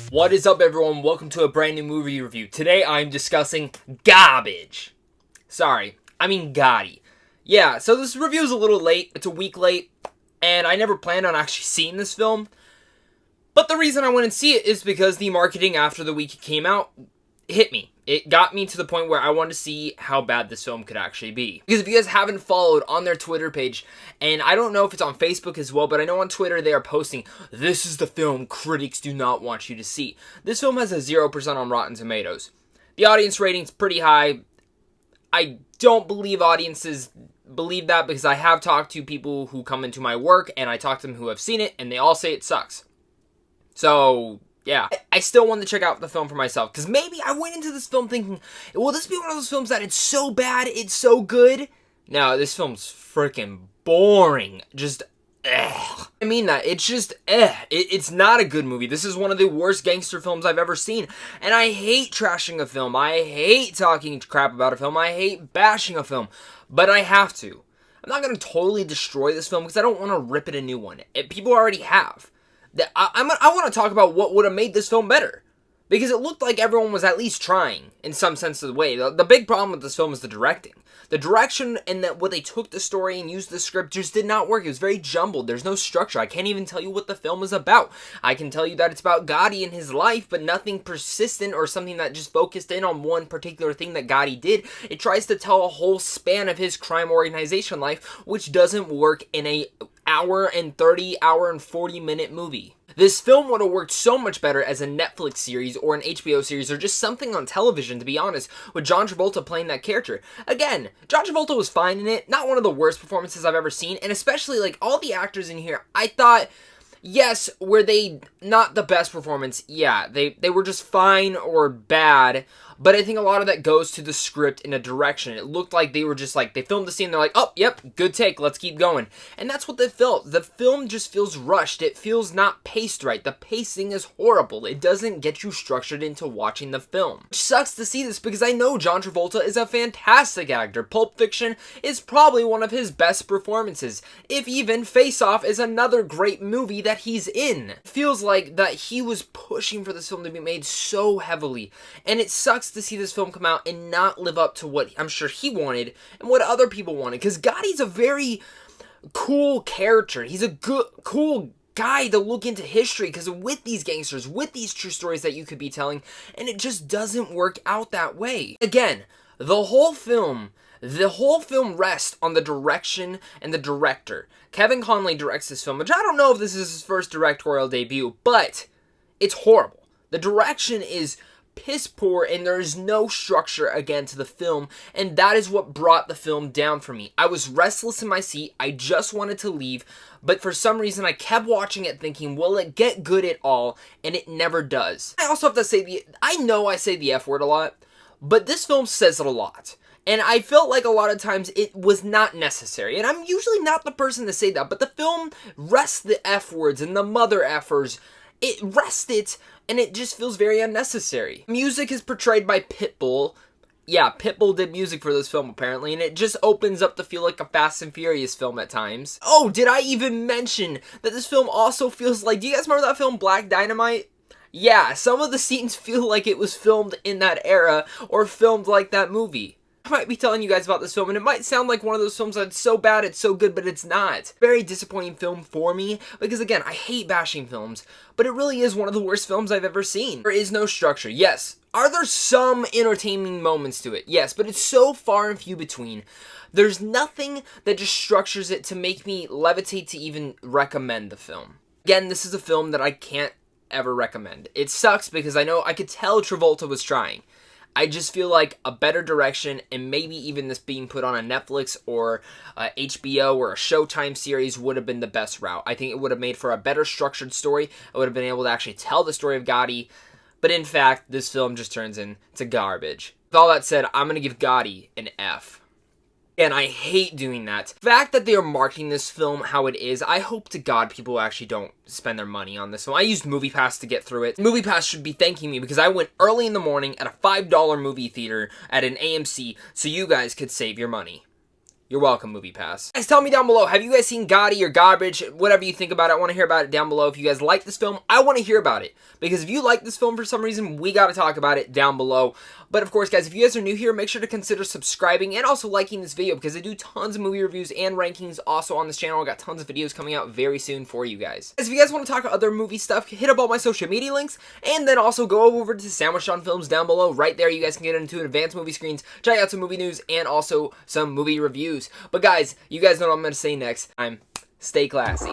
What is up, everyone? Welcome to a brand new movie review. Today I'm discussing garbage. Sorry, I mean Gotti. Yeah, so this review is a little late. It's a week late, and I never planned on actually seeing this film. But the reason I went and see it is because the marketing after the week it came out hit me. It got me to the point where I wanted to see how bad this film could actually be. Because if you guys haven't followed on their Twitter page, and I don't know if it's on Facebook as well, but I know on Twitter they are posting, "This is the film critics do not want you to see." This film has a 0% on Rotten Tomatoes. The audience rating's pretty high. I don't believe audiences believe that because I have talked to people who come into my work, and I talk to them who have seen it, and they all say it sucks. So yeah, I still wanted to check out the film for myself, because maybe I went into this film thinking, will this be one of those films that it's so bad, it's so good? No, this film's freaking boring. Just, ugh. I mean that, it's just, It's not a good movie. This is one of the worst gangster films I've ever seen, and I hate trashing a film. I hate talking crap about a film. I hate bashing a film, but I have to. I'm not going to totally destroy this film, because I don't want to rip it a new one. People already have. I want to talk about what would have made this film better. Because it looked like everyone was at least trying, in some sense of the way. The big problem with this film is the directing. The direction and what they took the story and used the script just did not work. It was very jumbled. There's no structure. I can't even tell you what the film is about. I can tell you that it's about Gotti and his life, but nothing persistent or something that just focused in on one particular thing that Gotti did. It tries to tell a whole span of his crime organization life, which doesn't work in a hour and 40 minute movie. This film would have worked so much better as a Netflix series or an HBO series or just something on television, to be honest, with John Travolta playing that character. Again, John Travolta was fine in it, not one of the worst performances I've ever seen, and especially like all the actors in here, I thought, yes, were they not the best performance? Yeah, they were just fine or bad. But I think a lot of that goes to the script and the direction. It looked like they were just like, they filmed the scene, they're like, oh, yep, good take, let's keep going. And that's what they felt. The film just feels rushed. It feels not paced right. The pacing is horrible. It doesn't get you structured into watching the film. Which sucks to see this because I know John Travolta is a fantastic actor. Pulp Fiction is probably one of his best performances. If even Face Off is another great movie that he's in. It feels like that he was pushing for this film to be made so heavily. And it sucks to see this film come out and not live up to what I'm sure he wanted and what other people wanted, because Gotti's a very cool character. He's a cool guy to look into history, because with these gangsters, with these true stories that you could be telling, and it just doesn't work out that way. Again, the whole film rests on the direction and the director. Kevin Connolly directs this film, which I don't know if this is his first directorial debut, but it's horrible. The direction is piss poor, and there is no structure again to the film, and that is what brought the film down for me. I was restless in my seat. I just wanted to leave, but for some reason I kept watching it thinking, will it get good at all? And it never does. I also have to say, I know I say the F word a lot, but this film says it a lot. And I felt like a lot of times it was not necessary. And I'm usually not the person to say that, but the film rests the F words and the mother effers. It rests it, and it just feels very unnecessary. Music is portrayed by Pitbull. Yeah, Pitbull did music for this film, apparently, and it just opens up to feel like a Fast and Furious film at times. Oh, did I even mention that this film also feels like, do you guys remember that film, Black Dynamite? Yeah, some of the scenes feel like it was filmed in that era, or filmed like that movie. I might be telling you guys about this film, and it might sound like one of those films that's so bad it's so good, but it's not. Very disappointing film for me, because again, I hate bashing films, but it really is one of the worst films I've ever seen. There is no structure, yes. Are there some entertaining moments to it? Yes, but it's so far and few between. There's nothing that just structures it to make me levitate to even recommend the film. Again, this is a film that I can't ever recommend. It sucks because I could tell Travolta was trying. I just feel like a better direction, and maybe even this being put on a Netflix or a HBO or a Showtime series would have been the best route. I think it would have made for a better structured story. I would have been able to actually tell the story of Gotti. But in fact, this film just turns into garbage. With all that said, I'm going to give Gotti an F. And I hate doing that. The fact that they are marketing this film how it is, I hope to God people actually don't spend their money on this film. I used MoviePass to get through it. MoviePass should be thanking me because I went early in the morning at a $5 movie theater at an AMC so you guys could save your money. You're welcome, MoviePass. Guys, tell me down below, have you guys seen Gotti or Garbage? Whatever you think about it, I want to hear about it down below. If you guys like this film, I want to hear about it. Because if you like this film for some reason, we got to talk about it down below. But of course, guys, if you guys are new here, make sure to consider subscribing and also liking this video because I do tons of movie reviews and rankings also on this channel. I got tons of videos coming out very soon for you guys. If you guys want to talk other movie stuff, hit up all my social media links and then also go over to Sandwich on Films down below. Right there, you guys can get into advanced movie screens, check out some movie news, and also some movie reviews. But guys, you guys know what I'm going to say next time. Stay classy.